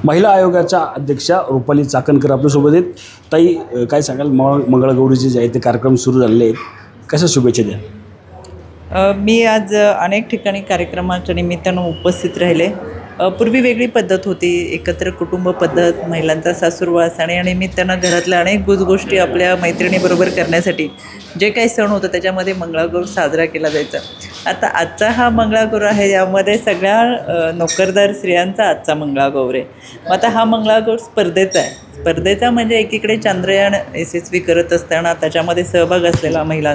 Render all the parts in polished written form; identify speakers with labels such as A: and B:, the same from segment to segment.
A: महिला आयोगाच्या अध्यक्षा रुपाली चाकणकर आपल्यासोबत आहेत. ताई, काय सांगाल? मंगळगौरीचे जे आहे ते कार्यक्रम सुरू झालेले आहेत, कशा शुभेच्छा द्या?
B: मी आज अनेक ठिकाणी कार्यक्रमाच्या निमित्तानं उपस्थित राहिले. पूर्वी वेगळी पद्धत होती, एकत्र कुटुंब पद्धत, महिलांचा सासूरवास आणि निमित्तानं घरातल्या अनेक गोष्टी आपल्या मैत्रिणीबरोबर करण्यासाठी जे काही सण होतं त्याच्यामध्ये मंगळागौर साजरा केला जायचा. आता आजचा हा मंगळागौर आहे, यामध्ये सगळ्या नोकरदार स्त्रियांचा आजचा मंगळागौर आहे. आता हा मंगळागौर स्पर्धेचा आहे. स्पर्धेचा म्हणजे एकीकडे चांद्रयान यशस्वी करत असताना त्याच्यामध्ये सहभाग असलेला महिला,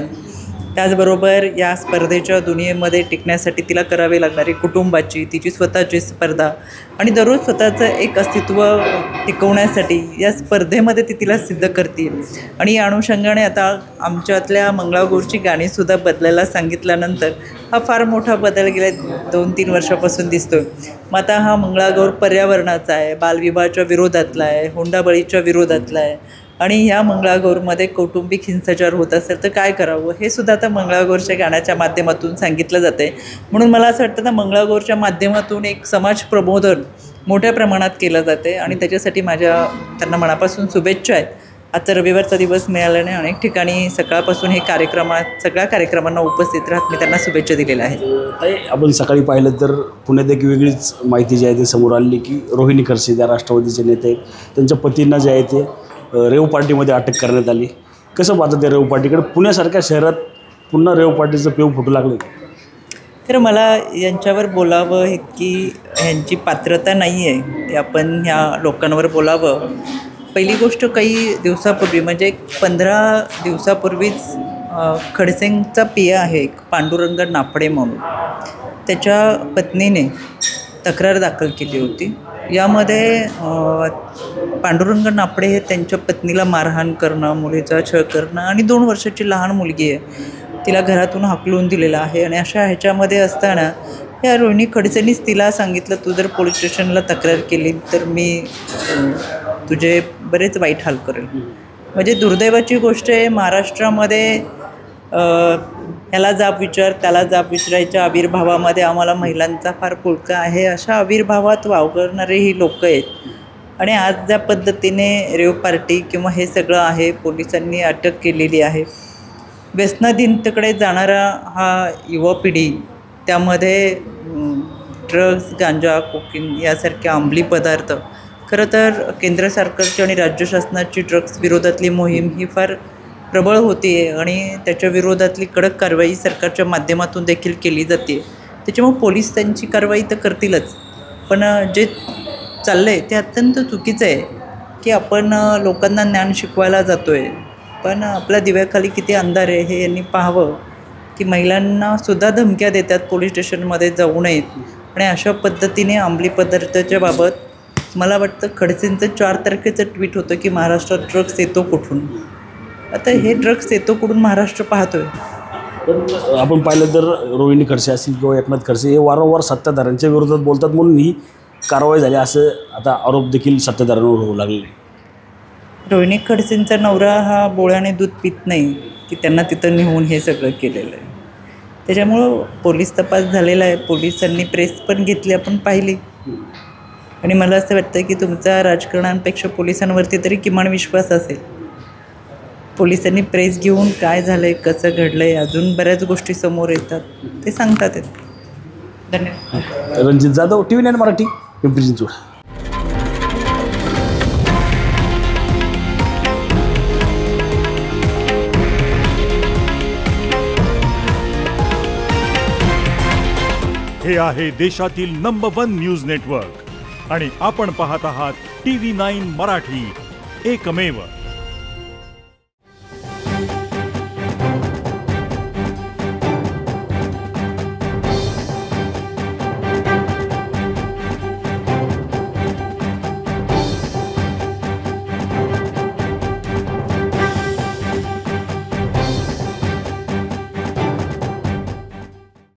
B: त्याचबरोबर या स्पर्धेच्या दुनियेमध्ये टिकण्यासाठी तिला करावी लागणारी कुटुंबाची, तिची स्वतःची स्पर्धा आणि दररोज स्वतःचं एक अस्तित्व टिकवण्यासाठी या स्पर्धेमध्ये ती तिला सिद्ध करते. आणि या अनुषंगाने आता आमच्यातल्या मंगळागौरची गाणीसुद्धा बदलायला सांगितल्यानंतर हा फार मोठा बदल गेल्या 2-3 वर्षापासून दिसतो. मग आता हा मंगळागौर पर्यावरणाचा आहे, बालविवाहाच्या विरोधातला आहे, हुंडाबळीच्या विरोधातला आहे. आणि ह्या मंगळागौरमध्ये कौटुंबिक हिंसाचार होत असेल तर काय करावं हे सुद्धा आता मंगळागौरच्या गाण्याच्या माध्यमातून सांगितलं जातं आहे. म्हणून मला असं वाटतं ना, मंगळागौरच्या माध्यमातून एक समाज प्रबोधन मोठ्या प्रमाणात केलं जाते आणि त्याच्यासाठी माझ्या त्यांना मनापासून शुभेच्छा आहेत. आजचा रविवारचा दिवस मिळाल्याने अनेक ठिकाणी सकाळपासून हे सगळ्या कार्यक्रमांना उपस्थित राहत मी त्यांना शुभेच्छा दिलेल्या आहेत.
A: आपण सकाळी पाहिलं तर पुण्यात एक वेगळीच माहिती जी आहे ते समोर आली की रोहिणी खडसे, त्या राष्ट्रवादीचे नेते आहेत, त्यांच्या पतींना जे आहे ते रेव पार्टीमध्ये अटक करण्यात आली. कसं पाहतं त्या रेव पार्टीकडे? पुण्यासारख्या शहरात पुन्हा रेव पार्टीचं पेव फुटू लागलं.
B: तर मला यांच्यावर बोलावं की ह्यांची पात्रता नाही आहे ते आपण ह्या लोकांवर बोलावं. पहिली गोष्ट, काही दिवसापूर्वी म्हणजे 15 दिवसापूर्वीच खडसेंचा पिया आहे एक पांडुरंग नाफडे म्हणून, त्याच्या पत्नीने तक्रार दाखल केली होती. यामध्ये पांडुरंग नाफडे हे त्यांच्या पत्नीला मारहाण करणं, मुलीचा छळ करणं आणि 2 वर्षाची लहान मुलगी आहे, तिला घरातून हाकलून दिलेलं आहे. आणि अशा ह्याच्यामध्ये असताना या रोहिणी खडसेंनीच तिला सांगितलं, तू जर पोलीस स्टेशनला तक्रार केली तर मी तुझे बरेच वाईट हाल करेल. म्हणजे दुर्दैवाची गोष्ट आहे, महाराष्ट्रामध्ये ह्याला जाब विचार त्याला जाब विचारायच्या आविर्भावामध्ये आम्हाला महिलांचा फार पुळका आहे. अशा आविर्भावात वावरणारे ही लोक आहेत. आणि आज ज्या पद्धतीने रेव पार्टी किंवा हे सगळं आहे, पोलिसांनी अटक केलेली आहे. व्यसनाधीनतेकडे जाणारा हा युवा पिढी, त्यामध्ये ड्रग्स, गांजा, कोकीन यासारखे अंमली पदार्थ, खरं तर केंद्र सरकारची आणि राज्य शासनाची ड्रग्स विरोधातली मोहीम ही फार प्रबळ होती आहे आणि त्याच्या विरोधातली कडक कारवाई सरकारच्या माध्यमातून देखील केली जाते. त्याच्यामुळे पोलीस त्यांची कारवाई तर करतीलच, पण जे चाललं आहे ते अत्यंत चुकीचं आहे की आपण लोकांना ज्ञान शिकवायला जातो आहे, पण आपल्या दिव्याखाली किती अंधार आहे हे यांनी पाहावं. की महिलांनासुद्धा धमक्या देतात पोलीस स्टेशनमध्ये जाऊ नयेत. आणि अशा पद्धतीने अंमली पदार्थाच्या बाबत मला वाटतं खडसेंचं 4 तारखेचं ट्विट होतं की महाराष्ट्रात ड्रग्स येतो कुठून. आता हे ड्रग्स येतो कुठून महाराष्ट्र पाहतोय.
A: पण आपण पाहिलं तर रोहिणी खडसे असतील किंवा एकनाथ खडसे हे वारंवार सत्ताधाऱ्यांच्या विरोधात बोलतात म्हणून ही कारवाई झाली, असं आता आरोप देखील सत्ताधाऱ्यांवर होऊ लागले.
B: रोहिणी खडसेंचा नवरा हा बोळ्याने दूध पित नाही की त्यांना तिथं नेऊन हे सगळं केलेलं आहे. त्याच्यामुळं पोलीस तपास झालेला आहे, पोलिसांनी प्रेस पण घेतली, आपण पाहिली. आणि मला असं वाटतं की तुमचा राजकारणांपेक्षा पोलिसांवरती तरी किमान विश्वास असेल. पोलिसांनी प्रेस घेऊन काय झालं आहे, कसं घडलं आहे, अजून बऱ्याच गोष्टी समोर येतात, ते सांगतात आहेत. धन्यवाद.
A: रणजित जाधव, TV9 मराठी, पिंपरी चिंचवड.
C: हे आहे देशातील नंबर 1 न्यूज नेटवर्क आणि आपण पाहत आहात TV9 मराठी, एकमेव.